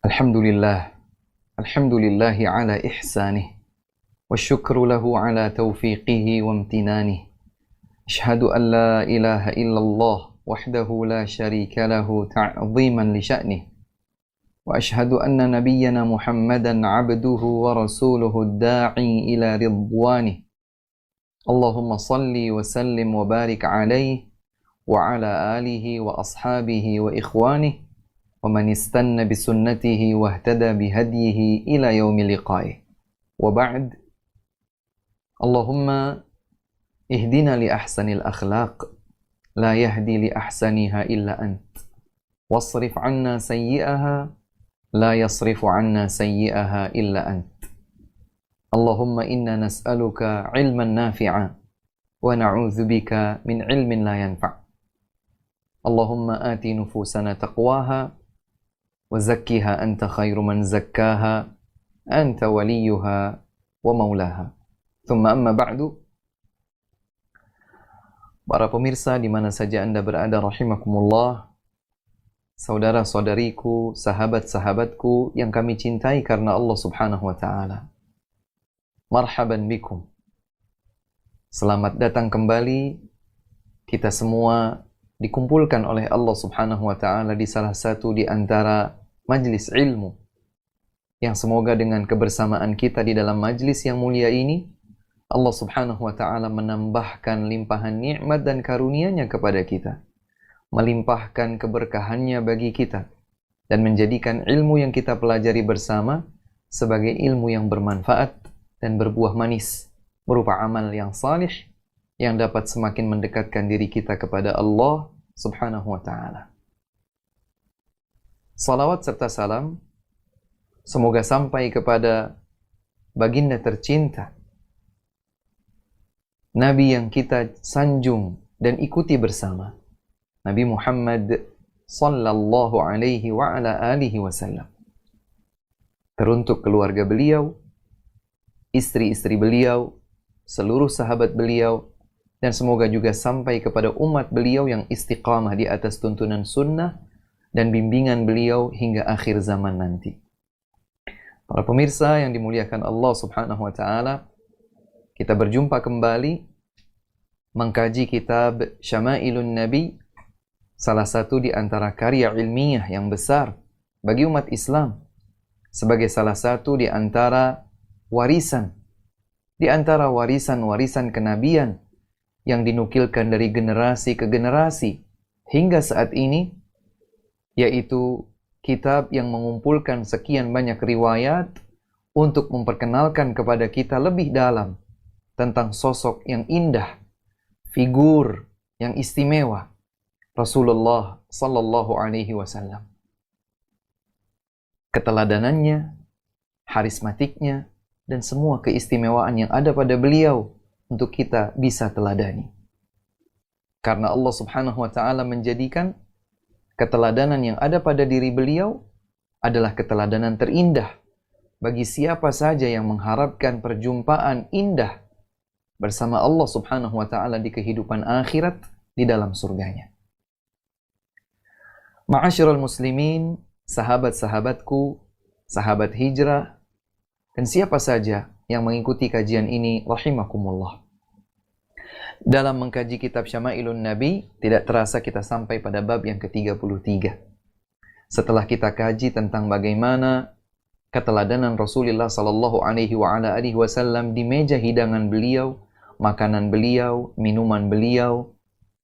Alhamdulillah, alhamdulillahi ala ihsanih, wa syukru lahu ala taufiqihi wa amtinanih. Ashhadu an la ilaha illallah wahdahu la syarika lahu ta'ziman li sya'nih. Wa ashhadu anna nabiyyana Muhammadan abduhu wa rasuluhu ad-da'i ila ridwanih. Allahumma salli wa sallim wa barik alaihi wa ala alihi wa ashabihi wa ikhwanih. ومن استنى بسنته واهتدى بهديه إلى يوم لقائه وبعد اللهم اهدنا لأحسن الأخلاق لا يهدي لأحسنها إلا أنت واصرف عنا سيئها لا يصرف عنا سيئها إلا أنت اللهم إنا نسألك علما نافعا ونعوذ بك من علم لا ينفع اللهم آت نفوسنا تقواها وزكها أنت خير من زكاها أنت وليها ومولاها ثم أما بعد. Para pemirsa di mana saja Anda berada rahimakumullah, saudara-saudariku, sahabat-sahabatku yang kami cintai karena Allah Subhanahu wa taala. Marhaban bikum. Selamat datang kembali kita semua dikumpulkan oleh Allah Subhanahu wa taala di salah satu di antara majlis ilmu yang semoga dengan kebersamaan kita di dalam majlis yang mulia ini Allah Subhanahu wa taala menambahkan limpahan nikmat dan karunia-Nya kepada kita, melimpahkan keberkahannya bagi kita dan menjadikan ilmu yang kita pelajari bersama sebagai ilmu yang bermanfaat dan berbuah manis berupa amal yang salih yang dapat semakin mendekatkan diri kita kepada Allah Subhanahu wa ta'ala. Salawat serta salam semoga sampai kepada baginda tercinta, Nabi yang kita sanjung dan ikuti bersama, Nabi Muhammad sallallahu alaihi wa ala alihi wasallam. Teruntuk keluarga beliau, istri-istri beliau, seluruh sahabat beliau, dan semoga juga sampai kepada umat beliau yang istiqamah di atas tuntunan sunnah dan bimbingan beliau hingga akhir zaman nanti. Para pemirsa yang dimuliakan Allah Subhanahu wa taala, kita berjumpa kembali mengkaji kitab Syama'ilun Nabi, salah satu di antara karya ilmiah yang besar bagi umat Islam, sebagai salah satu di antara warisan-warisan kenabian yang dinukilkan dari generasi ke generasi hingga saat ini, yaitu kitab yang mengumpulkan sekian banyak riwayat untuk memperkenalkan kepada kita lebih dalam tentang sosok yang indah, figur yang istimewa, Rasulullah sallallahu alaihi wasallam. Keteladanannya, harismatiknya, dan semua keistimewaan yang ada pada beliau untuk kita bisa teladani. Karena Allah Subhanahu wa taala menjadikan keteladanan yang ada pada diri beliau adalah keteladanan terindah bagi siapa saja yang mengharapkan perjumpaan indah bersama Allah Subhanahu wa taala di kehidupan akhirat di dalam surganya. Ma'asyiral muslimin, sahabat-sahabatku, sahabat hijrah, dan siapa saja yang mengikuti kajian ini rahimakumullah. Dalam mengkaji kitab Syama'ilun Nabi, tidak terasa kita sampai pada bab yang ke-33. Setelah kita kaji tentang bagaimana keteladanan Rasulullah sallallahu alaihi wa ala alihi wasallam di meja hidangan beliau, makanan beliau, minuman beliau,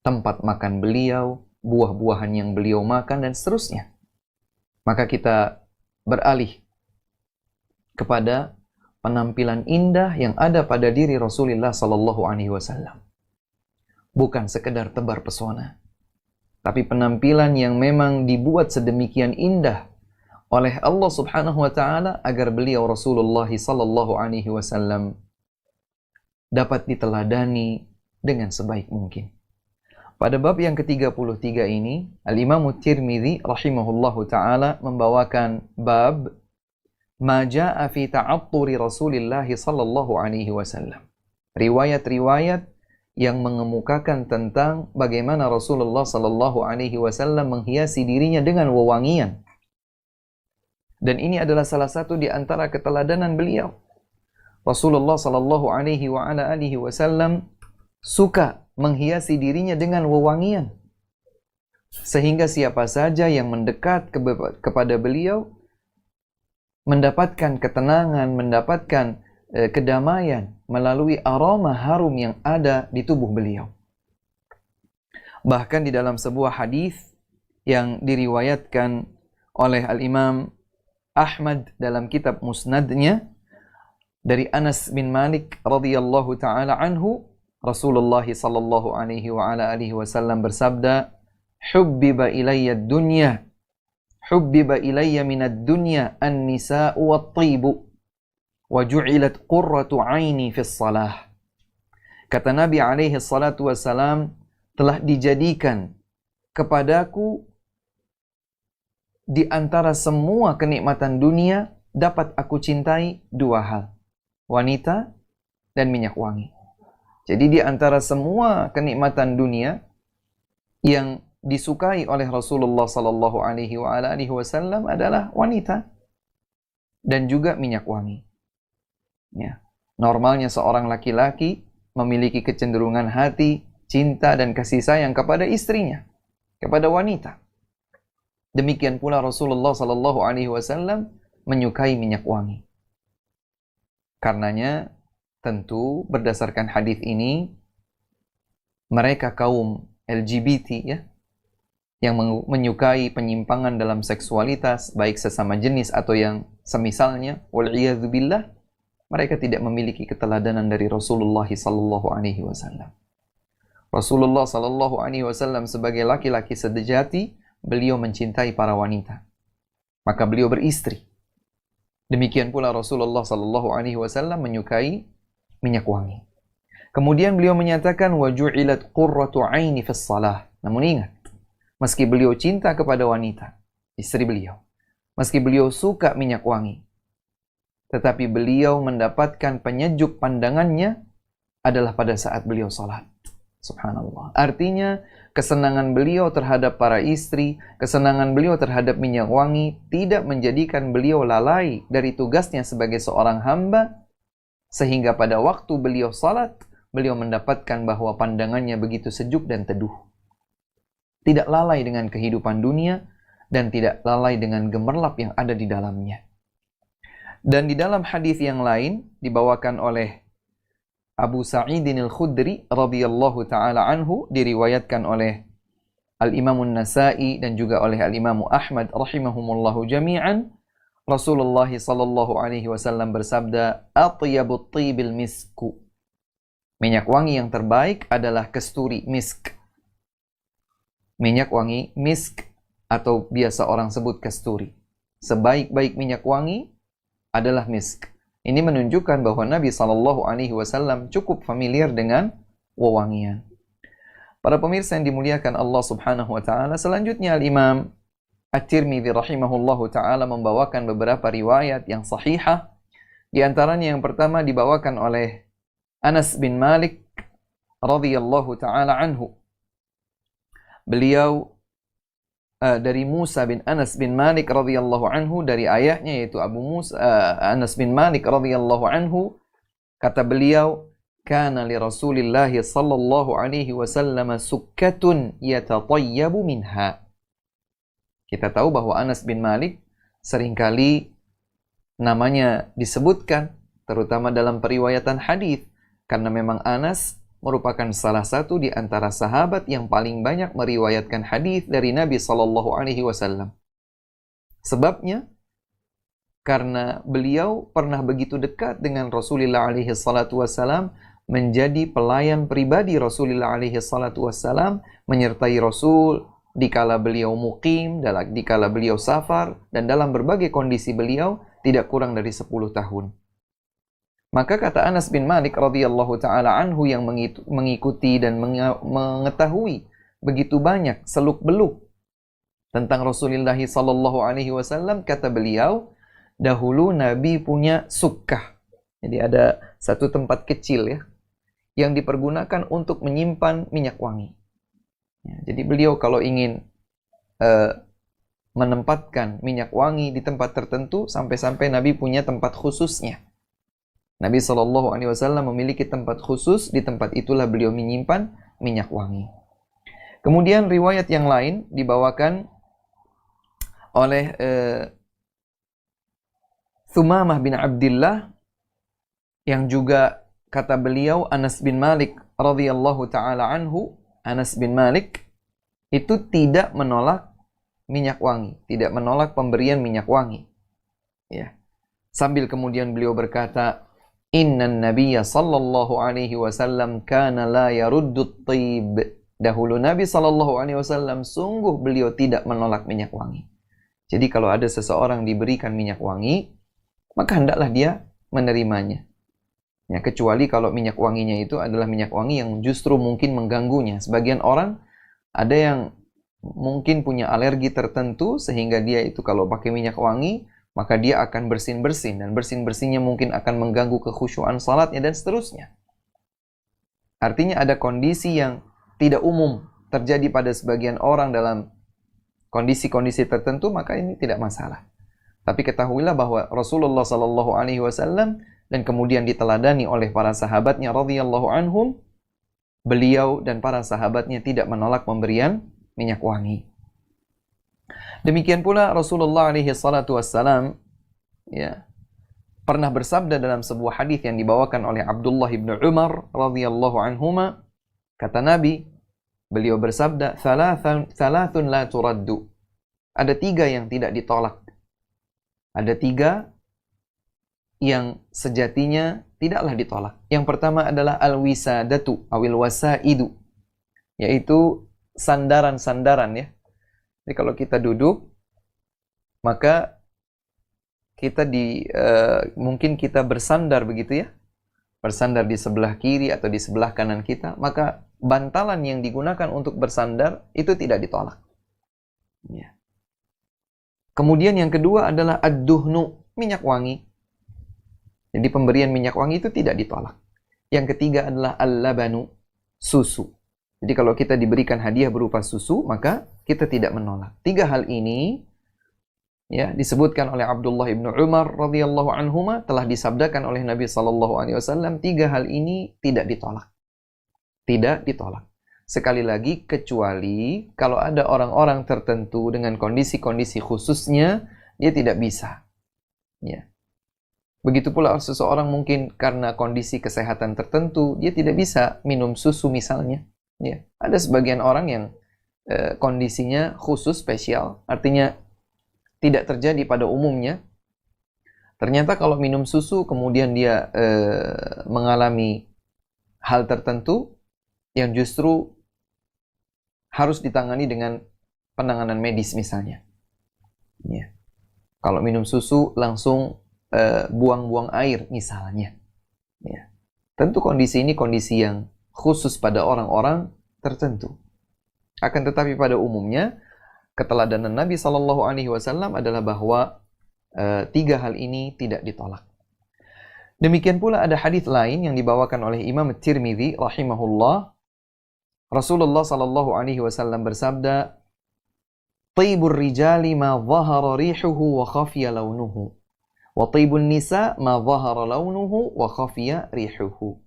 tempat makan beliau, buah-buahan yang beliau makan, dan seterusnya. Maka kita beralih kepada penampilan indah yang ada pada diri Rasulullah sallallahu alaihi wasallam. Bukan sekedar tebar pesona, tapi penampilan yang memang dibuat sedemikian indah oleh Allah Subhanahu wa taala agar beliau Rasulullah sallallahu alaihi wasallam dapat diteladani dengan sebaik mungkin. Pada bab yang ke-33 ini, Al-Imam Tirmidzi rahimahullahu taala membawakan bab ma jaa fi ta'atturi Rasulillah sallallahu alaihi wasallam. Riwayat-riwayat yang mengemukakan tentang bagaimana Rasulullah sallallahu alaihi wasallam menghiasi dirinya dengan wewangian. Dan ini adalah salah satu di antara keteladanan beliau. Rasulullah sallallahu alaihi wasallam suka menghiasi dirinya dengan wewangian. Sehingga siapa saja yang mendekat kepada beliau mendapatkan ketenangan, mendapatkan kedamaian melalui aroma harum yang ada di tubuh beliau. Bahkan di dalam sebuah hadis yang diriwayatkan oleh Al-Imam Ahmad dalam kitab Musnadnya dari Anas bin Malik radhiyallahu taala anhu, Rasulullah sallallahu alaihi wasallam bersabda, "Hubbiba ilayya ad-dunya, hubbiba ilayya minad dunya an-nisa'u wat-tibu, wa ju'ilat qurratu 'aini fis shalah." Kata Nabi alaihi salatu wasalam, telah dijadikan kepadaku di antara semua kenikmatan dunia dapat aku cintai dua hal, wanita dan minyak wangi. Jadi di antara semua kenikmatan dunia yang disukai oleh Rasulullah sallallahu alaihi wasallam adalah wanita dan juga minyak wangi. Ya. Normalnya seorang laki-laki memiliki kecenderungan hati, cinta dan kasih sayang kepada istrinya, kepada wanita. Demikian pula Rasulullah sallallahu alaihi wasallam menyukai minyak wangi. Karenanya tentu berdasarkan hadis ini mereka kaum LGBT ya yang menyukai penyimpangan dalam seksualitas baik sesama jenis atau yang semisalnya, wal'iyadzubillah, mereka tidak memiliki keteladanan dari Rasulullah sallallahu alaihi wasallam. Rasulullah sallallahu alaihi wasallam sebagai laki-laki sejati, beliau mencintai para wanita. Maka beliau beristri. Demikian pula Rasulullah sallallahu alaihi wasallam menyukai minyak wangi. Kemudian beliau menyatakan wa ju'ilat qurratu 'aini fis shalah. Namun ingat, meski beliau cinta kepada wanita, istri beliau, meski beliau suka minyak wangi, tetapi beliau mendapatkan penyejuk pandangannya adalah pada saat beliau salat. Subhanallah. Artinya, kesenangan beliau terhadap para istri, kesenangan beliau terhadap minyak wangi tidak menjadikan beliau lalai dari tugasnya sebagai seorang hamba, sehingga pada waktu beliau salat, beliau mendapatkan bahwa pandangannya begitu sejuk dan teduh. Tidak lalai dengan kehidupan dunia dan tidak lalai dengan gemerlap yang ada di dalamnya. Dan di dalam hadis yang lain dibawakan oleh Abu Sa'idin al-Khudri radhiyallahu taala anhu, diriwayatkan oleh Al-Imam An-Nasa'i dan juga oleh Al-Imam Ahmad rahimahumullahu jami'an, Rasulullah sallallahu alaihi wasallam bersabda, "Atyabut tibil misku." Minyak wangi yang terbaik adalah kasturi, misk. Minyak wangi misk atau biasa orang sebut kasturi. Sebaik-baik minyak wangi adalah misk. Ini menunjukkan bahwa Nabi sallallahu alaihi wasallam cukup familiar dengan wewangian. Para pemirsa yang dimuliakan Allah Subhanahu wa taala, selanjutnya Al-Imam At-Tirmidzi rahimahullahu taala membawakan beberapa riwayat yang sahihah. Di antaranya yang pertama dibawakan oleh Anas bin Malik radhiyallahu taala anhu. Beliau dari Musa bin Anas bin Malik radhiyallahu anhu, dari ayahnya yaitu Abu Musa Anas bin Malik radhiyallahu anhu, kata beliau, kana li Rasulillah sallallahu alaihi wasallam sukkatun yatatayyabu minha. Kita tahu bahwa Anas bin Malik seringkali namanya disebutkan terutama dalam periwayatan hadis karena memang Anas merupakan salah satu di antara sahabat yang paling banyak meriwayatkan hadis dari Nabi sallallahu alaihi wasallam. Sebabnya karena beliau pernah begitu dekat dengan Rasulullah alaihi salatu wasallam, menjadi pelayan pribadi Rasulullah alaihi salatu wasallam, menyertai Rasul dikala beliau muqim, dikala beliau safar, dan dalam berbagai kondisi beliau tidak kurang dari 10 tahun. Maka kata Anas bin Malik radhiyallahu taala anhu yang mengikuti dan mengetahui begitu banyak seluk-beluk tentang Rasulullah sallallahu alaihi wasallam, kata beliau, dahulu Nabi punya sukkah. Jadi ada satu tempat kecil ya yang dipergunakan untuk menyimpan minyak wangi. Ya, jadi beliau kalau ingin menempatkan minyak wangi di tempat tertentu sampai-sampai Nabi punya tempat khususnya. Nabi SAW memiliki tempat khusus, di tempat itulah beliau menyimpan minyak wangi. Kemudian riwayat yang lain dibawakan oleh Thumamah bin Abdillah, yang juga kata beliau Anas bin Malik radhiyallahu taala anhu, Anas bin Malik itu tidak menolak minyak wangi, tidak menolak pemberian minyak wangi. Ya. Sambil kemudian beliau berkata, "Innan nabiyya sallallahu alaihi wasallam kana la yaruddu at-tib." Dahulu Nabi sallallahu alaihi wasallam sungguh beliau tidak menolak minyak wangi. Jadi kalau ada seseorang diberikan minyak wangi, maka hendaklah dia menerimanya. Ya, kecuali kalau minyak wanginya itu adalah minyak wangi yang justru mungkin mengganggunya. Sebagian orang ada yang mungkin punya alergi tertentu sehingga dia itu kalau pakai minyak wangi, maka dia akan bersin-bersin, dan bersin-bersinnya mungkin akan mengganggu kekhusyuan salatnya dan seterusnya. Artinya ada kondisi yang tidak umum terjadi pada sebagian orang dalam kondisi-kondisi tertentu, maka ini tidak masalah. Tapi ketahuilah bahwa Rasulullah sallallahu alaihi wasallam dan kemudian diteladani oleh para sahabatnya radhiyallahu anhum, beliau dan para sahabatnya tidak menolak pemberian minyak wangi. Demikian pula Rasulullah alaihi salatu wassalam ya, pernah bersabda dalam sebuah hadis yang dibawakan oleh Abdullah bin Umar radhiyallahu anhuma, kata Nabi, beliau bersabda, "Thalathun la turaddu." Ada 3 yang tidak ditolak. Ada 3 yang sejatinya tidaklah ditolak. Yang pertama adalah al-wisadatu awil wasaidu, yaitu sandaran-sandaran ya. Jadi kalau kita duduk, maka kita mungkin kita bersandar begitu ya. Bersandar di sebelah kiri atau di sebelah kanan kita, maka bantalan yang digunakan untuk bersandar itu tidak ditolak. Ya. Kemudian yang kedua adalah ad-duhnu, minyak wangi. Jadi pemberian minyak wangi itu tidak ditolak. Yang ketiga adalah al-labanu, susu. Jadi kalau kita diberikan hadiah berupa susu, maka kita tidak menolak. 3 hal ini ya disebutkan oleh Abdullah bin Umar radhiyallahu anhuma, telah disabdakan oleh Nabi sallallahu alaihi wasallam, 3 hal ini tidak ditolak. Tidak ditolak. Sekali lagi, kecuali kalau ada orang-orang tertentu dengan kondisi-kondisi khususnya, dia tidak bisa. Ya. Begitu pula seseorang mungkin karena kondisi kesehatan tertentu, dia tidak bisa minum susu misalnya. Ya. Ada sebagian orang yang kondisinya khusus, spesial, artinya tidak terjadi pada umumnya. Ternyata kalau minum susu, kemudian dia mengalami hal tertentu yang justru harus ditangani dengan penanganan medis misalnya. Ya. Kalau minum susu langsung buang-buang air misalnya. Ya. Tentu kondisi ini kondisi yang khusus pada orang-orang tertentu. Akan tetapi pada umumnya keteladanan Nabi Shallallahu Alaihi Wasallam adalah bahwa 3 hal ini tidak ditolak. Demikian pula ada hadis lain yang dibawakan oleh Imam Tirmidzi rahimahullah. Rasulullah sallallahu alaihi wasallam bersabda, "Thaibur rijali ma dhahara rihuhu wa khafiya launuhu, wa thaibun nisa ma dhahara launuhu wa khafiya rihuhu."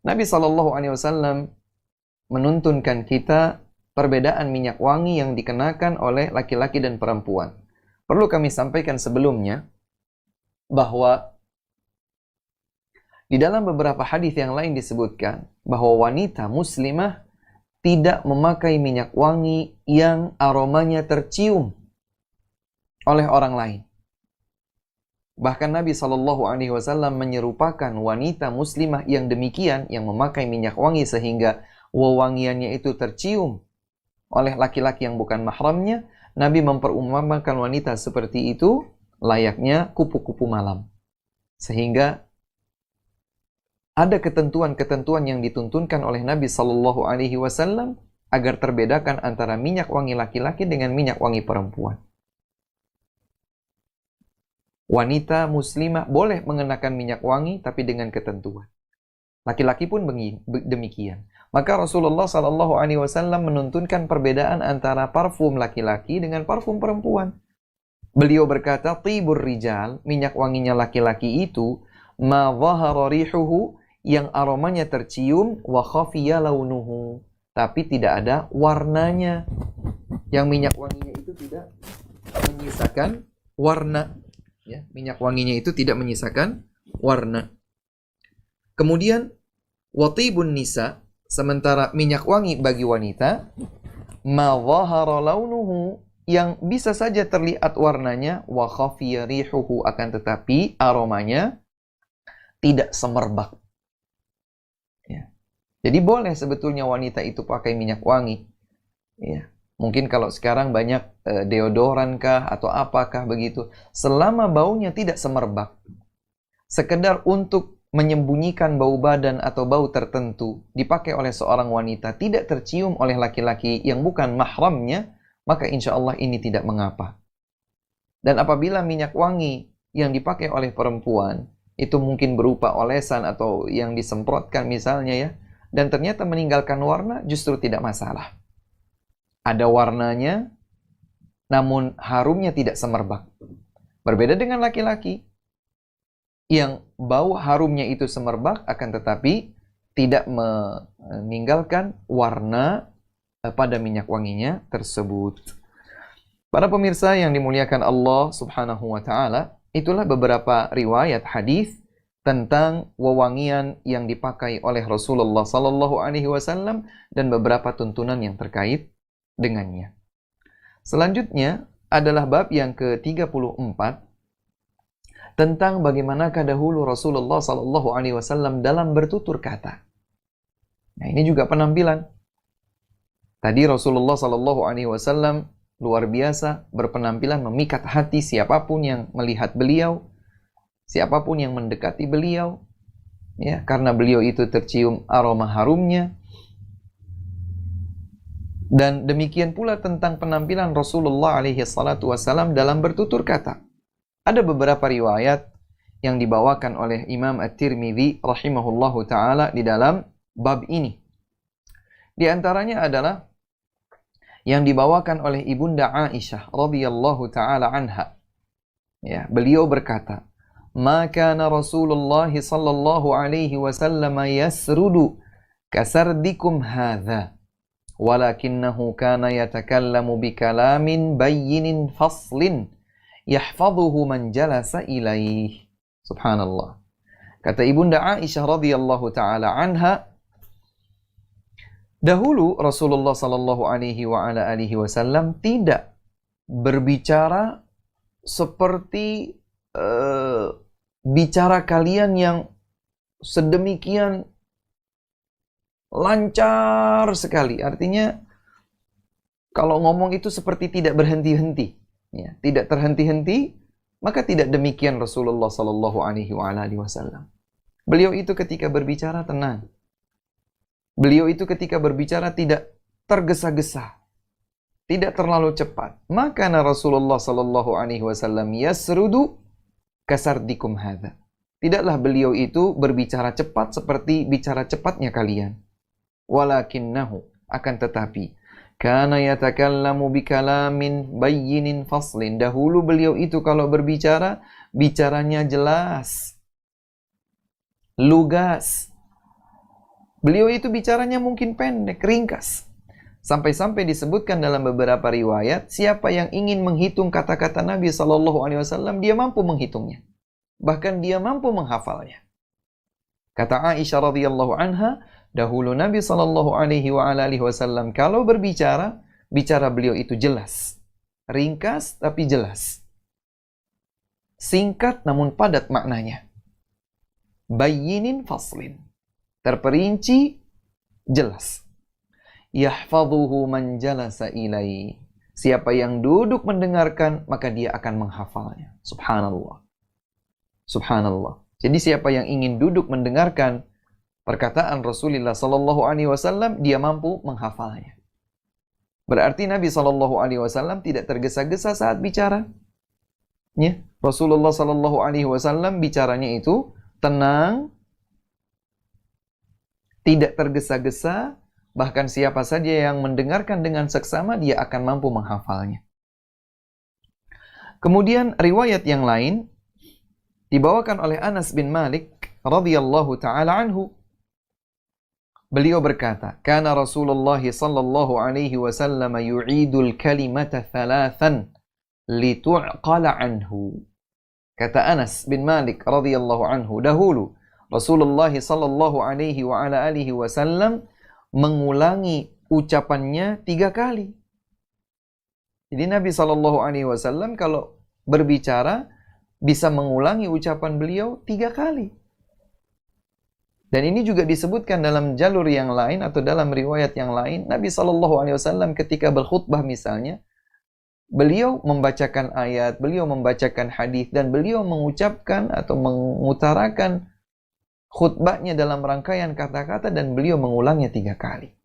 Nabi sallallahu alaihi wasallam menuntunkan kita perbedaan minyak wangi yang dikenakan oleh laki-laki dan perempuan. Perlu kami sampaikan sebelumnya bahwa di dalam beberapa hadis yang lain disebutkan bahwa wanita muslimah tidak memakai minyak wangi yang aromanya tercium oleh orang lain. Bahkan Nabi Shallallahu Alaihi Wasallam menyerupakan wanita muslimah yang demikian, yang memakai minyak wangi sehingga wewangiannya itu tercium oleh laki-laki yang bukan mahramnya. Nabi memperumpamakan wanita seperti itu layaknya kupu-kupu malam. Sehingga ada ketentuan-ketentuan yang dituntunkan oleh Nabi Sallallahu Alaihi Wasallam agar terbedakan antara minyak wangi laki-laki dengan minyak wangi perempuan. Wanita muslimah boleh mengenakan minyak wangi tapi dengan ketentuan. Laki-laki pun demikian. Maka Rasulullah Sallallahu Alaihi Wasallam menuntunkan perbedaan antara parfum laki-laki dengan parfum perempuan. Beliau berkata, tibur rijal, minyak wanginya laki-laki itu, ma dhahara rihuhu, yang aromanya tercium, wa khafiya launuhu, tapi tidak ada warnanya. Yang minyak wanginya itu tidak menyisakan warna. Ya, minyak wanginya itu tidak menyisakan warna. Kemudian, watibun nisa, sementara minyak wangi bagi wanita, ma dhahara launuhu, yang bisa saja terlihat warnanya, wa khafiya rihuhu, akan tetapi aromanya tidak semerbak. Ya. Jadi boleh sebetulnya wanita itu pakai minyak wangi. Ya. Mungkin kalau sekarang banyak deodoran kah atau apakah begitu, selama baunya tidak semerbak, sekedar untuk menyembunyikan bau badan atau bau tertentu dipakai oleh seorang wanita, tidak tercium oleh laki-laki yang bukan mahramnya, maka insya Allah ini tidak mengapa. Dan apabila minyak wangi yang dipakai oleh perempuan itu mungkin berupa olesan atau yang disemprotkan misalnya ya, dan ternyata meninggalkan warna, justru tidak masalah. Ada warnanya, namun harumnya tidak semerbak. Berbeda dengan laki-laki yang bau harumnya itu semerbak, akan tetapi tidak meninggalkan warna pada minyak wanginya tersebut. Para pemirsa yang dimuliakan Allah Subhanahu wa taala, itulah beberapa riwayat hadis tentang wewangian yang dipakai oleh Rasulullah sallallahu alaihi wasallam dan beberapa tuntunan yang terkait dengannya. Selanjutnya adalah bab yang ke-34 tentang bagaimanakah dahulu Rasulullah sallallahu alaihi wasallam dalam bertutur kata. Nah, ini juga penampilan. Tadi Rasulullah sallallahu alaihi wasallam luar biasa berpenampilan memikat hati siapapun yang melihat beliau, siapapun yang mendekati beliau, ya, karena beliau itu tercium aroma harumnya. Dan demikian pula tentang penampilan Rasulullah alaihi salatu wasallam dalam bertutur kata. Ada beberapa riwayat yang dibawakan oleh Imam At-Tirmidzi rahimahullahu taala di dalam bab ini. Di antaranya adalah yang dibawakan oleh Ibunda Aisyah radhiyallahu taala anha. Ya, beliau berkata, "Ma kana Rasulullah sallallahu alaihi wasallam yasrudu kasardikum hadza, walakinnahu kana yatakallamu bikalamin bayyinin faslin yahfazuhu man jalasa ilaih." Subhanallah. Kata Ibunda Aisyah radhiyallahu taala anha, dahulu Rasulullah sallallahu alaihi wa ala alihi wasallam tidak berbicara seperti bicara kalian yang sedemikian lancar sekali. Artinya kalau ngomong itu seperti tidak berhenti-henti, ya, tidak terhenti-henti, maka tidak demikian Rasulullah sallallahu alaihi wa ala alihi wasallam. Beliau itu ketika berbicara tenang. Beliau itu ketika berbicara tidak tergesa-gesa, tidak terlalu cepat. Maka Rasulullah sallallahu alaihi wasallam yasrudu kasardikum hadza. Tidaklah beliau itu berbicara cepat seperti bicara cepatnya kalian. Walakinnahu, akan tetapi, kana yatakallamu bikalamin bayyinin faslin. Dahulu beliau itu kalau berbicara, bicaranya jelas, lugas. Beliau itu bicaranya mungkin pendek, ringkas. Sampai-sampai disebutkan dalam beberapa riwayat, siapa yang ingin menghitung kata-kata Nabi SAW, dia mampu menghitungnya. Bahkan dia mampu menghafalnya. Kata Aisyah radhiyallahu anha, dahulu Nabi SAW kalau berbicara, bicara beliau itu jelas. Ringkas tapi jelas. Singkat namun padat maknanya. Bayyinin faslin. Terperinci, jelas. Yahfadhuhu man jalasa ilai. Siapa yang duduk mendengarkan, maka dia akan menghafalnya. Subhanallah. Subhanallah. Jadi siapa yang ingin duduk mendengarkan perkataan Rasulullah sallallahu alaihi wasallam, dia mampu menghafalnya. Berarti Nabi sallallahu alaihi wasallam tidak tergesa-gesa saat bicara. Ya, Rasulullah sallallahu alaihi wasallam bicaranya itu tenang, tidak tergesa-gesa, bahkan siapa saja yang mendengarkan dengan seksama, dia akan mampu menghafalnya. Kemudian riwayat yang lain dibawakan oleh Anas bin Malik radhiyallahu taala anhu. Beliau berkata, "Kana Rasulullah sallallahu alaihi wasallam yu'idul kalimata thalathan litu'qala anhu." Kata Anas bin Malik radhiyallahu anhu, dahulu Rasulullah sallallahu alaihi wa ala alihi wasallam mengulangi ucapannya 3 kali. Jadi Nabi sallallahu alaihi wasallam kalau berbicara bisa mengulangi ucapan beliau 3 kali. Dan ini juga disebutkan dalam jalur yang lain atau dalam riwayat yang lain, Nabi sallallahu alaihi wasallam ketika berkhutbah misalnya, beliau membacakan ayat, beliau membacakan hadis, dan beliau mengucapkan atau mengutarakan khutbahnya dalam rangkaian kata-kata, dan beliau mengulangnya 3 kali.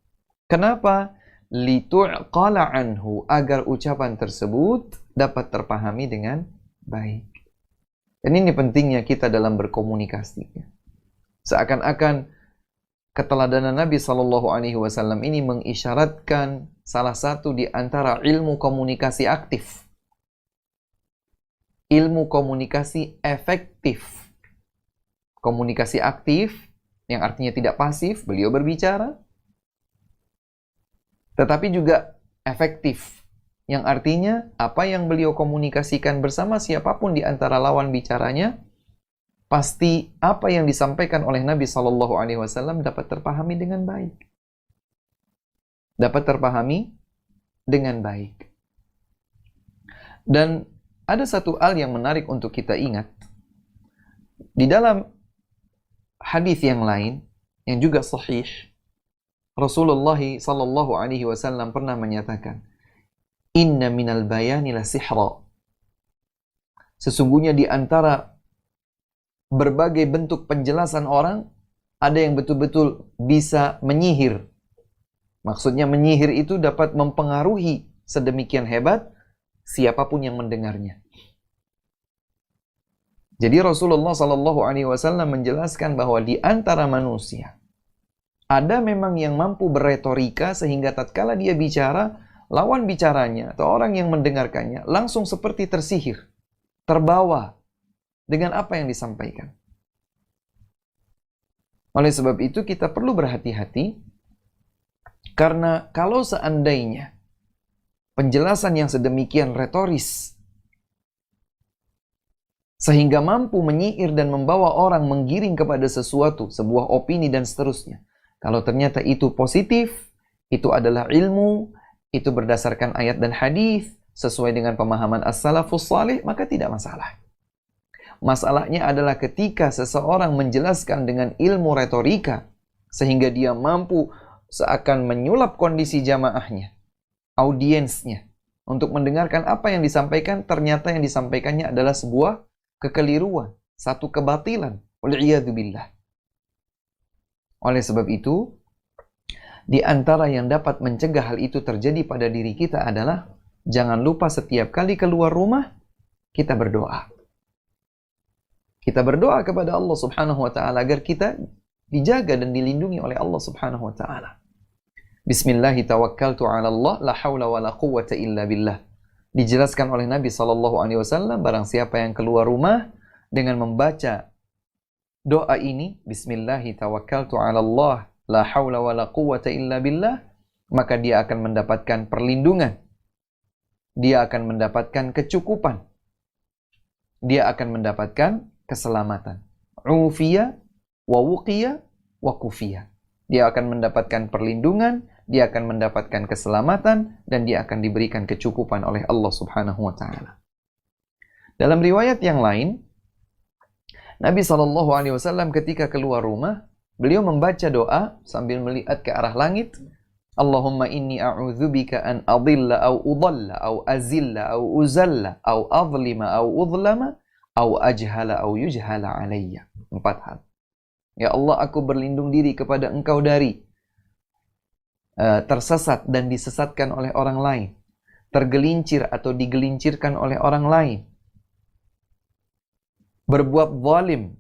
Kenapa? Litu'qala anhu, agar ucapan tersebut dapat terpahami dengan baik. Dan ini pentingnya kita dalam berkomunikasi. Seakan-akan keteladanan Nabi sallallahu alaihi wasallam ini mengisyaratkan salah satu di antara ilmu komunikasi aktif. Ilmu komunikasi efektif. Komunikasi aktif yang artinya tidak pasif, beliau berbicara, tetapi juga efektif, yang artinya apa yang beliau komunikasikan bersama siapapun di antara lawan bicaranya, pasti apa yang disampaikan oleh Nabi Shallallahu Alaihi Wasallam dapat terpahami dengan baik. Dapat terpahami dengan baik. Dan ada satu hal yang menarik untuk kita ingat. Di dalam hadis yang lain, yang juga sahih, Rasulullah sallallahu alaihi wasallam pernah menyatakan, "Inna minal bayani la sihra." Sesungguhnya di antara berbagai bentuk penjelasan orang, ada yang betul-betul bisa menyihir. Maksudnya menyihir itu dapat mempengaruhi sedemikian hebat siapapun yang mendengarnya. Jadi Rasulullah sallallahu alaihi wasallam menjelaskan bahwa di antara manusia ada memang yang mampu berretorika sehingga tatkala dia bicara, lawan bicaranya atau orang yang mendengarkannya langsung seperti tersihir, terbawa dengan apa yang disampaikan. Oleh sebab itu kita perlu berhati-hati, karena kalau seandainya penjelasan yang sedemikian retoris sehingga mampu menyihir dan membawa orang menggiring kepada sesuatu, sebuah opini dan seterusnya, kalau ternyata itu positif, itu adalah ilmu, itu berdasarkan ayat dan hadis, sesuai dengan pemahaman as-salafus salih, maka tidak masalah. Masalahnya adalah ketika seseorang menjelaskan dengan ilmu retorika, sehingga dia mampu seakan menyulap kondisi jamaahnya, audiensnya, untuk mendengarkan apa yang disampaikan, ternyata yang disampaikannya adalah sebuah kekeliruan, satu kebatilan. Wal'iyadzubillah. Oleh sebab itu, di antara yang dapat mencegah hal itu terjadi pada diri kita adalah jangan lupa setiap kali keluar rumah, kita berdoa. Kita berdoa kepada Allah Subhanahu wa Ta'ala agar kita dijaga dan dilindungi oleh Allah Subhanahu wa Ta'ala. Bismillahi tawakkaltu 'ala Allah, la haula wa la quwwata illa billah. Dijelaskan oleh Nabi sallallahu alaihi wasallam, barang siapa yang keluar rumah dengan membaca doa ini, Bismillahi tawakkaltu 'ala Allah, la haula wa la quwwata illa billah, maka dia akan mendapatkan perlindungan. Dia akan mendapatkan kecukupan. Dia akan mendapatkan keselamatan. Ufiya wa wuqiya wa kufiya. Dia akan mendapatkan perlindungan, dia akan mendapatkan keselamatan, dan dia akan diberikan kecukupan oleh Allah Subhanahu wa Ta'ala. Dalam riwayat yang lain, Nabi SAW ketika keluar rumah, beliau membaca doa sambil melihat ke arah langit. Allahumma inni a'udzubika an adilla au udalla au azilla au uzalla au adlima au udlama au ajhala au yujhala alayya. 4 hal. Ya Allah, aku berlindung diri kepada Engkau dari tersesat dan disesatkan oleh orang lain, tergelincir atau digelincirkan oleh orang lain, berbuat zalim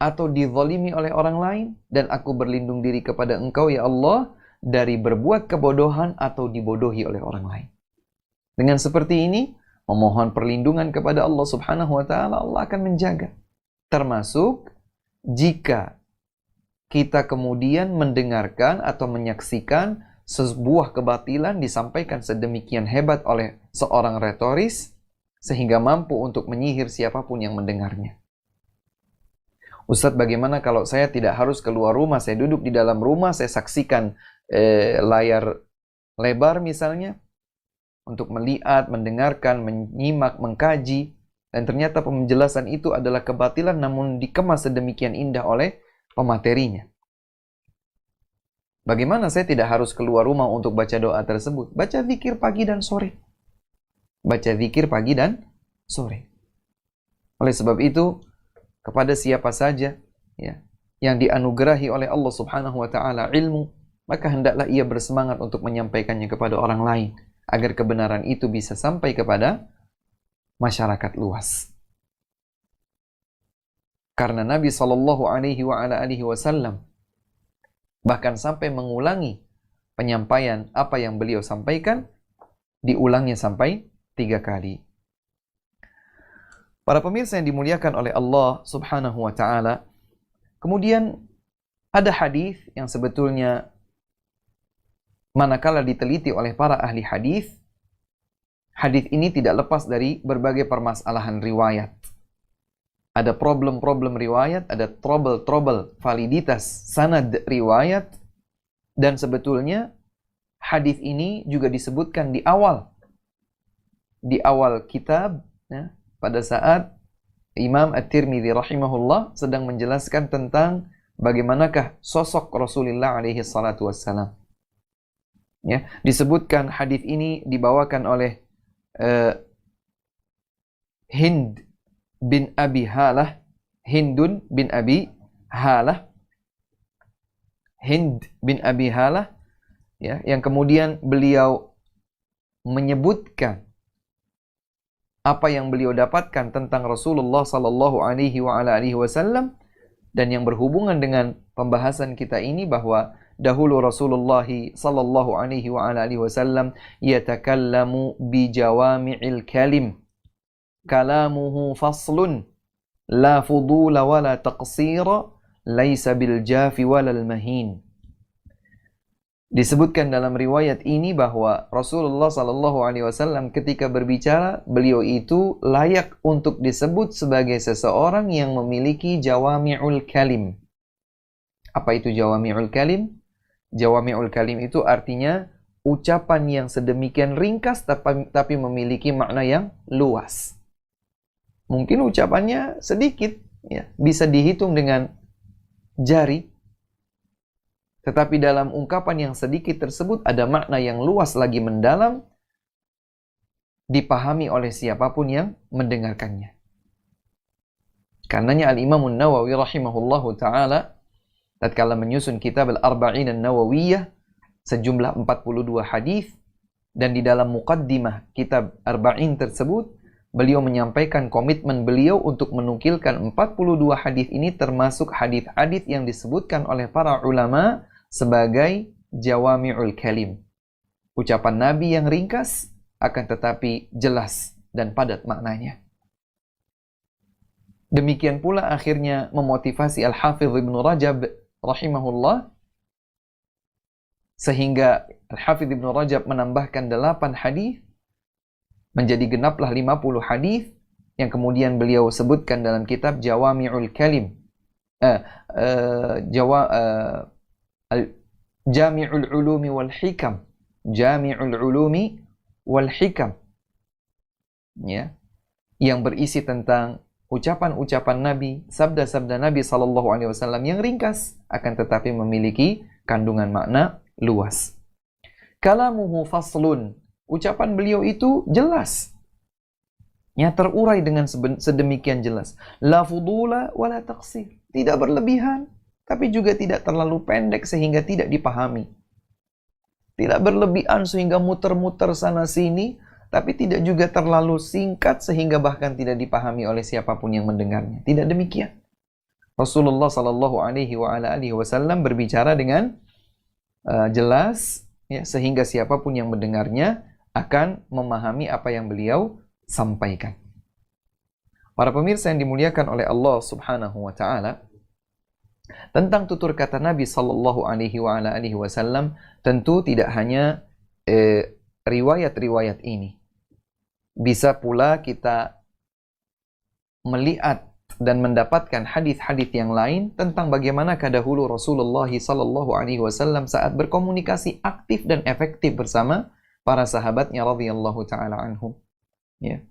atau dizalimi oleh orang lain, dan aku berlindung diri kepada Engkau ya Allah dari berbuat kebodohan atau dibodohi oleh orang lain. Dengan seperti ini, memohon perlindungan kepada Allah Subhanahu wa taala, Allah akan menjaga. Termasuk jika kita kemudian mendengarkan atau menyaksikan sebuah kebatilan disampaikan sedemikian hebat oleh seorang retoris sehingga mampu untuk menyihir siapapun yang mendengarnya. Ustadz, bagaimana kalau saya tidak harus keluar rumah, saya duduk di dalam rumah, saya saksikan layar lebar misalnya, untuk melihat, mendengarkan, menyimak, mengkaji, dan ternyata penjelasan itu adalah kebatilan namun dikemas sedemikian indah oleh pematerinya. Bagaimana saya tidak harus keluar rumah untuk baca doa tersebut? Baca zikir pagi dan sore. Baca zikir pagi dan sore. Oleh sebab itu, kepada siapa saja ya, yang dianugerahi oleh Allah Subhanahu wa taala ilmu, maka hendaklah ia bersemangat untuk menyampaikannya kepada orang lain agar kebenaran itu bisa sampai kepada masyarakat luas. Karena Nabi sallallahu alaihi wasallam bahkan sampai mengulangi penyampaian apa yang beliau sampaikan, diulangnya sampai 3 kali. Para pemirsa yang dimuliakan oleh Allah Subhanahu wa taala, kemudian ada hadis yang sebetulnya manakala diteliti oleh para ahli hadis, hadis ini tidak lepas dari berbagai permasalahan riwayat. Ada problem-problem riwayat, ada trouble-trouble validitas sanad riwayat, dan sebetulnya hadis ini juga disebutkan di awal kitab ya, pada saat Imam At-Tirmidzi rahimahullah sedang menjelaskan tentang bagaimanakah sosok Rasulullah alaihi salatu wassalam. Ya, disebutkan hadis ini dibawakan oleh Hindun bin Abi Halah, Hind bin Abi Halah, ya, yang kemudian beliau menyebutkan apa yang beliau dapatkan tentang Rasulullah sallallahu alaihi wasallam, dan yang berhubungan dengan pembahasan kita ini bahwa dahulu Rasulullah sallallahu alaihi wasallam yatakallamu bi jawami'il kalim, kalamuhu faslun la fudula wala taqsira, laisa bil jafi walal mahin. Disebutkan dalam riwayat ini bahwa Rasulullah sallallahu alaihi wasallam ketika berbicara, beliau itu layak untuk disebut sebagai seseorang yang memiliki jawami'ul kalim. Apa itu jawami'ul kalim? Jawami'ul kalim itu artinya ucapan yang sedemikian ringkas tapi memiliki makna yang luas. Mungkin ucapannya sedikit, ya, bisa dihitung dengan jari. Tetapi dalam ungkapan yang sedikit tersebut ada makna yang luas lagi mendalam, dipahami oleh siapapun yang mendengarkannya. Karenanya Al-Imam An-Nawawi rahimahullahu ta'ala tatkala menyusun kitab Al-Arba'in An-Nawawiyah sejumlah 42 hadis, dan di dalam muqaddimah kitab Arba'in tersebut beliau menyampaikan komitmen beliau untuk menukilkan 42 hadis ini termasuk hadis-hadis yang disebutkan oleh para ulama sebagai jawami'ul kalim. Ucapan Nabi yang ringkas akan tetapi jelas dan padat maknanya. Demikian pula akhirnya memotivasi Al-Hafidh Ibn Rajab rahimahullah, sehingga Al-Hafidh Ibn Rajab menambahkan 8 hadis menjadi genaplah 50 hadis yang kemudian beliau sebutkan dalam kitab Jawami'ul Kalim, Jami'ul Ulumi wal Hikam, Jami'ul Ulumi wal Hikam, ya, yang berisi tentang ucapan-ucapan Nabi, sabda-sabda Nabi sallallahu alaihi wasallam yang ringkas akan tetapi memiliki kandungan makna luas. Kalamuhu faslun, ucapan beliau itu jelas, ya, terurai dengan sedemikian jelas. La fudula wala taqsir, tidak berlebihan tapi juga tidak terlalu pendek sehingga tidak dipahami. Tidak berlebihan sehingga muter-muter sana sini, tapi tidak juga terlalu singkat sehingga bahkan tidak dipahami oleh siapapun yang mendengarnya. Tidak demikian. Rasulullah sallallahu alaihi wasallam berbicara dengan jelas, ya, sehingga siapapun yang mendengarnya akan memahami apa yang beliau sampaikan. Para pemirsa yang dimuliakan oleh Allah Subhanahu wa taala, tentang tutur kata Nabi sallallahu alaihi wasallam, tentu tidak hanya riwayat-riwayat ini. Bisa pula kita melihat dan mendapatkan hadis-hadis yang lain tentang bagaimana dahulu Rasulullah sallallahu alaihi wasallam saat berkomunikasi aktif dan efektif bersama para sahabatnya radhiyallahu taala anhum. Ya.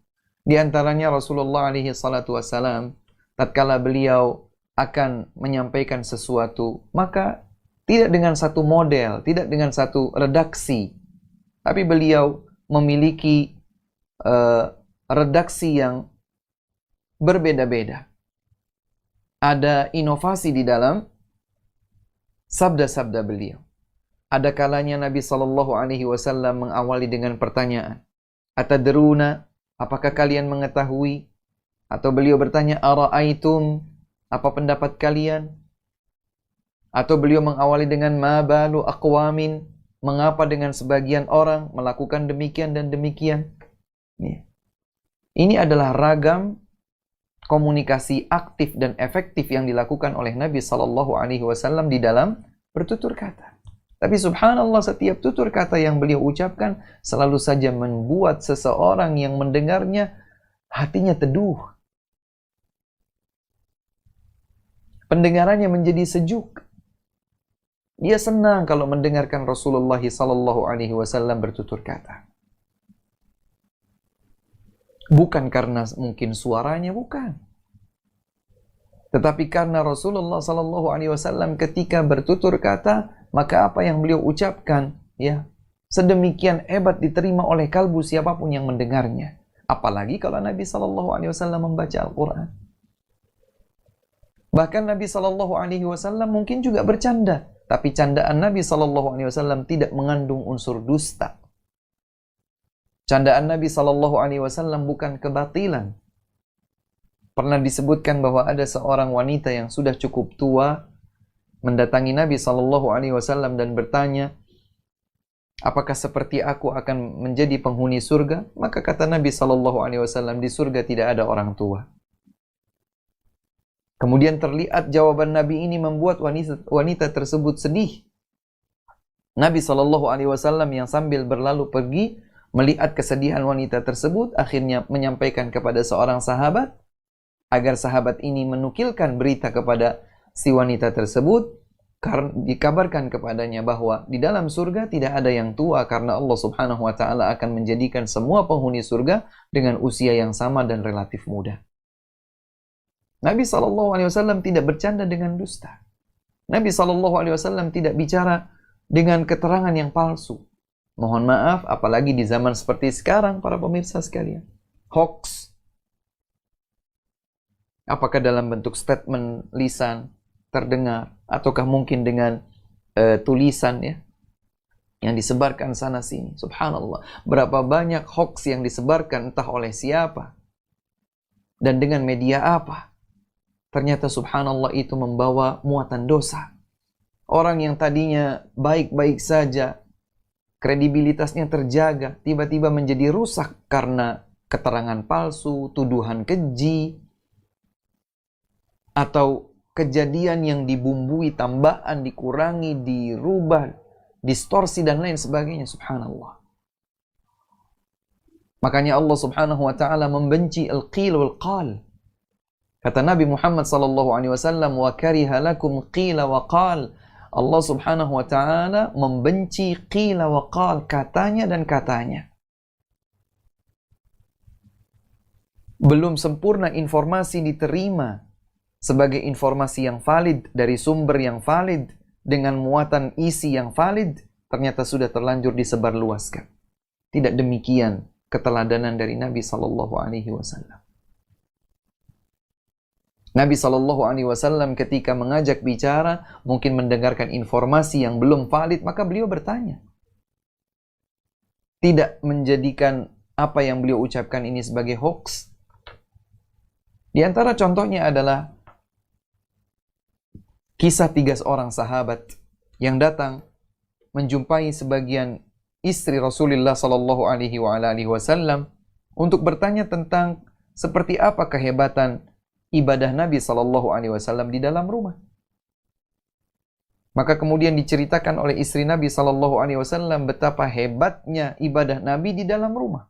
Di antaranya Rasulullah alaihi salatu wasallam, tatkala beliau akan menyampaikan sesuatu, maka tidak dengan satu model, tidak dengan satu redaksi, tapi beliau memiliki redaksi yang berbeda-beda. Ada inovasi di dalam sabda-sabda beliau. Ada kalanya Nabi sallallahu alaihi wasallam mengawali dengan pertanyaan, "Atadruna, apakah kalian mengetahui?" Atau beliau bertanya, "Ara'aitum, apa pendapat kalian?" Atau beliau mengawali dengan, "Ma balu aqwamin, mengapa dengan sebagian orang melakukan demikian dan demikian?" Ini adalah ragam komunikasi aktif dan efektif yang dilakukan oleh Nabi sallallahu alaihi wasallam di dalam bertutur kata. Tapi subhanallah, setiap tutur kata yang beliau ucapkan selalu saja membuat seseorang yang mendengarnya hatinya teduh. Pendengarannya menjadi sejuk. Dia senang kalau mendengarkan Rasulullah sallallahu alaihi wasallam bertutur kata. Bukan karena mungkin suaranya, bukan. Tetapi karena Rasulullah sallallahu alaihi wasallam ketika bertutur kata, maka apa yang beliau ucapkan, ya, sedemikian hebat diterima oleh kalbu siapapun yang mendengarnya. Apalagi kalau Nabi sallallahu alaihi wasallam membaca Al-Qur'an. Bahkan Nabi sallallahu alaihi wasallam mungkin juga bercanda, tapi candaan Nabi sallallahu alaihi wasallam tidak mengandung unsur dusta. Candaan Nabi sallallahu alaihi wasallam bukan kebatilan. Pernah disebutkan bahwa ada seorang wanita yang sudah cukup tua mendatangi Nabi sallallahu alaihi wasallam dan bertanya, "Apakah seperti aku akan menjadi penghuni surga?" Maka kata Nabi sallallahu alaihi wasallam, "Di surga tidak ada orang tua." Kemudian terlihat jawaban Nabi ini membuat wanita tersebut sedih. Nabi sallallahu alaihi wasallam yang sambil berlalu pergi melihat kesedihan wanita tersebut, akhirnya menyampaikan kepada seorang sahabat agar sahabat ini menukilkan berita kepada si wanita tersebut, karena dikabarkan kepadanya bahwa di dalam surga tidak ada yang tua, karena Allah Subhanahu wa taala akan menjadikan semua penghuni surga dengan usia yang sama dan relatif muda. Nabi sallallahu alaihi wasallam tidak bercanda dengan dusta. Nabi sallallahu alaihi wasallam tidak bicara dengan keterangan yang palsu. Mohon maaf, apalagi di zaman seperti sekarang, para pemirsa sekalian. Hoax. Apakah dalam bentuk statement lisan, terdengar, ataukah mungkin dengan tulisan, ya, yang disebarkan sana sini. Subhanallah. Berapa banyak hoax yang disebarkan entah oleh siapa dan dengan media apa. Ternyata subhanallah itu membawa muatan dosa. Orang yang tadinya baik-baik saja, kredibilitasnya terjaga, tiba-tiba menjadi rusak karena keterangan palsu, tuduhan keji, atau kejadian yang dibumbui, tambahan, dikurangi, dirubah, distorsi, dan lain sebagainya. Subhanallah. Makanya Allah Subhanahu wa ta'ala membenci al-qil wal-qal. Kata Nabi Muhammad sallallahu alaihi wasallam, "Wa kariha lakum qila wa qal." Allah Subhanahu wa ta'ala membenci qila wa qal, katanya dan katanya. Belum sempurna informasi diterima sebagai informasi yang valid dari sumber yang valid dengan muatan isi yang valid, ternyata sudah terlanjur disebarluaskan. Tidak demikian keteladanan dari Nabi sallallahu alaihi wasallam. Nabi sallallahu alaihi wasallam ketika mengajak bicara, mungkin mendengarkan informasi yang belum valid, maka beliau bertanya. Tidak menjadikan apa yang beliau ucapkan ini sebagai hoax. Di antara contohnya adalah kisah 3 orang sahabat yang datang menjumpai sebagian istri Rasulullah sallallahu alaihi wasallam untuk bertanya tentang seperti apa kehebatan ibadah Nabi sallallahu alaihi wasallam di dalam rumah. Maka kemudian diceritakan oleh istri Nabi sallallahu alaihi wasallam betapa hebatnya ibadah Nabi di dalam rumah.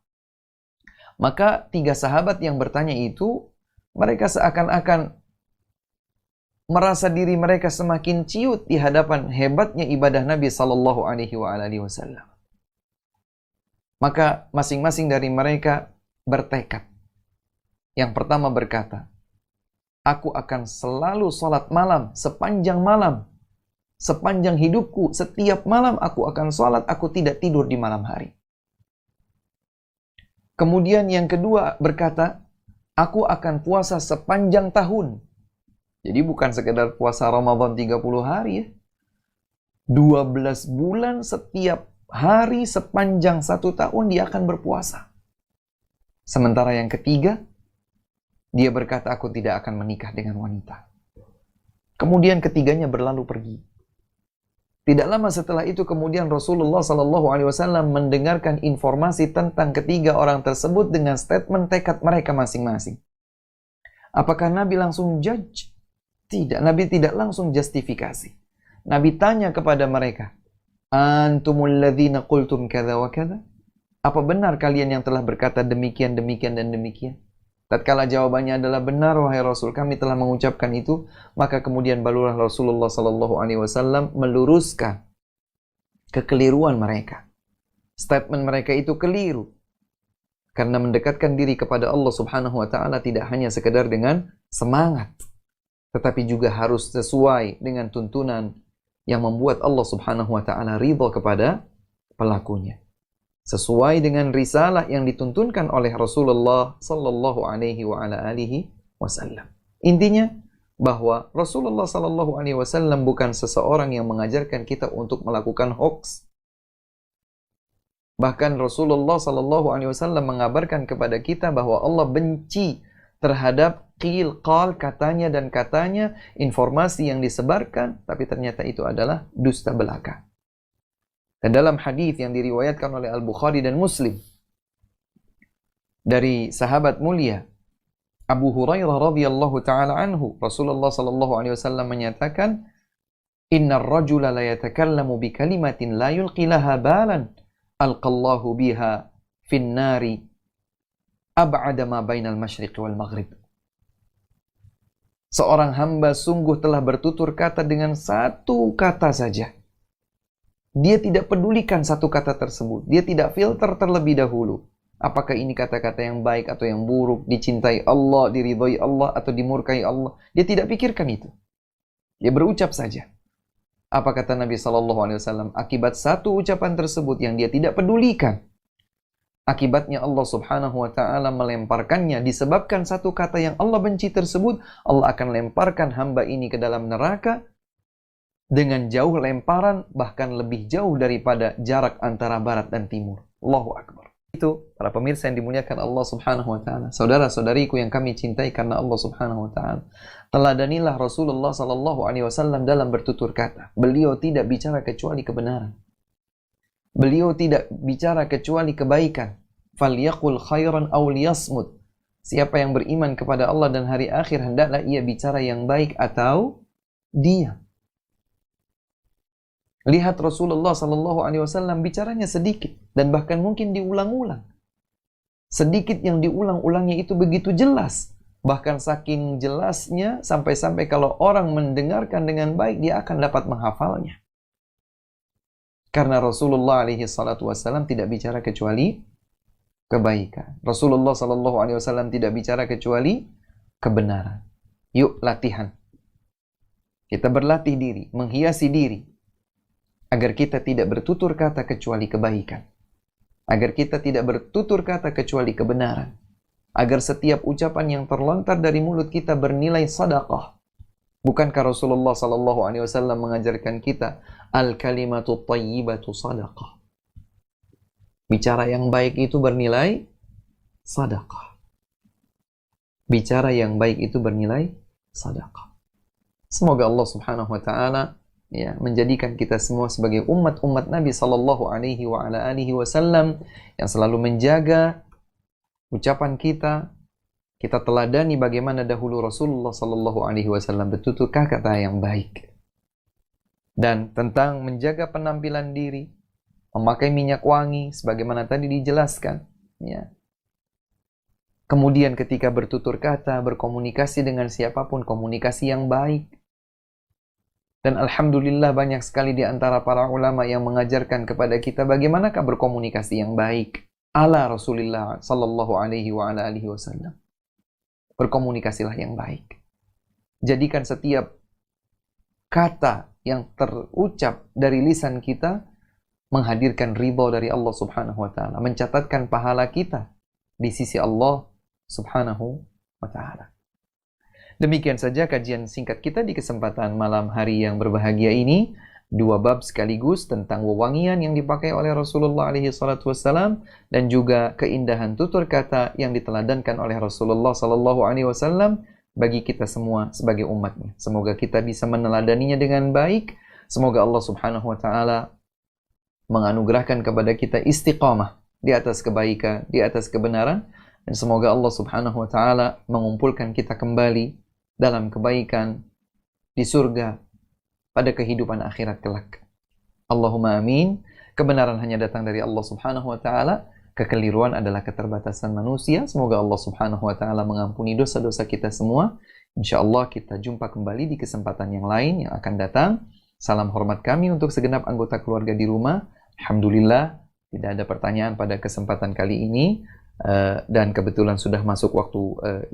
Maka 3 sahabat yang bertanya itu, mereka seakan-akan merasa diri mereka semakin ciut di hadapan hebatnya ibadah Nabi sallallahu alaihi wasallam. Maka masing-masing dari mereka bertekad. Yang pertama berkata, aku akan selalu salat malam sepanjang malam. Sepanjang hidupku, setiap malam aku akan salat, aku tidak tidur di malam hari. Kemudian yang kedua berkata, aku akan puasa sepanjang tahun. Jadi bukan sekedar puasa Ramadan 30 hari ya. 12 bulan setiap hari sepanjang 1 tahun dia akan berpuasa. Sementara yang ketiga, dia berkata, aku tidak akan menikah dengan wanita. Kemudian ketiganya berlalu pergi. Tidak lama setelah itu kemudian Rasulullah SAW mendengarkan informasi tentang ketiga orang tersebut dengan statement tekad mereka masing-masing. Apakah Nabi langsung judge? Tidak, Nabi tidak langsung justifikasi. Nabi tanya kepada mereka, antumul ladzina qultum kadza wa kadza? Apa benar kalian yang telah berkata demikian, demikian, dan demikian? Tatkala jawabannya adalah benar, wahai Rasul, kami telah mengucapkan itu, maka kemudian barulah Rasulullah SAW meluruskan kekeliruan mereka. Statement mereka itu keliru. Karena mendekatkan diri kepada Allah Subhanahu wa Ta'ala tidak hanya sekedar dengan semangat, tetapi juga harus sesuai dengan tuntunan yang membuat Allah Subhanahu wa Ta'ala ridha kepada pelakunya. Sesuai dengan risalah yang dituntunkan oleh Rasulullah sallallahu alaihi wasallam. Intinya bahwa Rasulullah sallallahu alaihi wasallam bukan seseorang yang mengajarkan kita untuk melakukan hoax. Bahkan Rasulullah sallallahu alaihi wasallam mengabarkan kepada kita bahwa Allah benci terhadap qil, qal, katanya dan katanya, informasi yang disebarkan, tapi ternyata itu adalah dusta belaka. Dan dalam hadis yang diriwayatkan oleh Al-Bukhari dan Muslim dari sahabat mulia Abu Hurairah radhiyallahu taala anhu, Rasulullah sallallahu alaihi wasallam menyatakan, "Innar rajula la yatakallamu bi kalimatin la yulqi laha balan, alqallahu biha fin nari ab'ada ma bainal masyriq wal maghrib." Seorang hamba sungguh telah bertutur kata dengan satu kata saja. Dia tidak pedulikan satu kata tersebut. Dia tidak filter terlebih dahulu. Apakah ini kata-kata yang baik atau yang buruk, dicintai Allah, diridhoi Allah, atau dimurkai Allah. Dia tidak pikirkan itu. Dia berucap saja. Apa kata Nabi SAW? Akibat satu ucapan tersebut yang dia tidak pedulikan, akibatnya Allah Subhanahu wa Ta'ala melemparkannya. Disebabkan satu kata yang Allah benci tersebut, Allah akan lemparkan hamba ini ke dalam neraka dengan jauh lemparan, bahkan lebih jauh daripada jarak antara barat dan timur. Allahu Akbar. Itu para pemirsa yang dimuliakan Allah Subhanahu wa Ta'ala, saudara-saudariku yang kami cintai karena Allah Subhanahu wa Ta'ala, teladanilah Rasulullah sallallahu alaihi wasallam dalam bertutur kata. Beliau tidak bicara kecuali kebenaran. Beliau tidak bicara kecuali kebaikan. Falyaqul khairan aw liyasmut. Siapa yang beriman kepada Allah dan hari akhir, hendaklah ia bicara yang baik atau diam. Lihat Rasulullah sallallahu alaihi wasallam bicaranya sedikit dan bahkan mungkin diulang-ulang. Sedikit yang diulang-ulangnya itu begitu jelas. Bahkan saking jelasnya sampai-sampai kalau orang mendengarkan dengan baik dia akan dapat menghafalnya. Karena Rasulullah alaihi salatu wasallam tidak bicara kecuali kebaikan. Rasulullah sallallahu alaihi wasallam tidak bicara kecuali kebenaran. Yuk latihan. Kita berlatih diri, menghiasi diri agar kita tidak bertutur kata kecuali kebaikan. Agar kita tidak bertutur kata kecuali kebenaran. Agar setiap ucapan yang terlontar dari mulut kita bernilai sedekah. Bukankah Rasulullah sallallahu alaihi wasallam mengajarkan kita al-kalimatu thayyibatu sadaqah. Bicara yang baik itu bernilai sedekah. Bicara yang baik itu bernilai sedekah. Semoga Allah Subhanahu wa Ta'ala ya, menjadikan kita semua sebagai umat-umat Nabi sallallahu alaihi wa ala alihi wasallam yang selalu menjaga ucapan kita. Kita teladani bagaimana dahulu Rasulullah sallallahu alaihi wasallam bertuturkah kata yang baik. Dan tentang menjaga penampilan diri, memakai minyak wangi sebagaimana tadi dijelaskan, ya. Kemudian ketika bertutur kata, berkomunikasi dengan siapapun, komunikasi yang baik. Dan alhamdulillah banyak sekali di antara para ulama yang mengajarkan kepada kita bagaimanakah berkomunikasi yang baik ala Rasulullah sallallahu alaihi wa ala alihi wasallam. Berkomunikasilah yang baik. Jadikan setiap kata yang terucap dari lisan kita menghadirkan ridha dari Allah Subhanahu wa taala, mencatatkan pahala kita di sisi Allah Subhanahu wa taala. Demikian saja kajian singkat kita di kesempatan malam hari yang berbahagia ini. 2 bab sekaligus tentang wewangian yang dipakai oleh Rasulullah alaihi salatu wassalam dan juga keindahan tutur kata yang diteladankan oleh Rasulullah sallallahu alaihi wasallam bagi kita semua sebagai umatnya. Semoga kita bisa meneladaninya dengan baik. Semoga Allah Subhanahu wa taala menganugerahkan kepada kita istiqamah di atas kebaikan, di atas kebenaran, dan semoga Allah Subhanahu wa taala mengumpulkan kita kembali dalam kebaikan di surga pada kehidupan akhirat kelak. Allahumma amin. Kebenaran hanya datang dari Allah Subhanahu wa taala, kekeliruan adalah keterbatasan manusia. Semoga Allah Subhanahu wa taala mengampuni dosa-dosa kita semua. Insyaallah kita jumpa kembali di kesempatan yang lain yang akan datang. Salam hormat kami untuk segenap anggota keluarga di rumah. Alhamdulillah tidak ada pertanyaan pada kesempatan kali ini, dan kebetulan sudah masuk waktu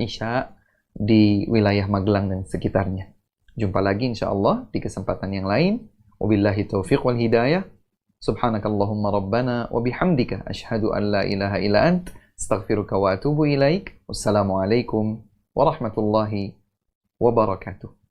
Isya di wilayah Magelang dan sekitarnya. Jumpa lagi insyaallah di kesempatan yang lain. Wabillahi taufiq wal hidayah. Subhanakallahumma rabbana wa bihamdika asyhadu an la ilaha illa ant astaghfiruka wa atubu ilaik. Wassalamualaikum warahmatullahi wabarakatuh.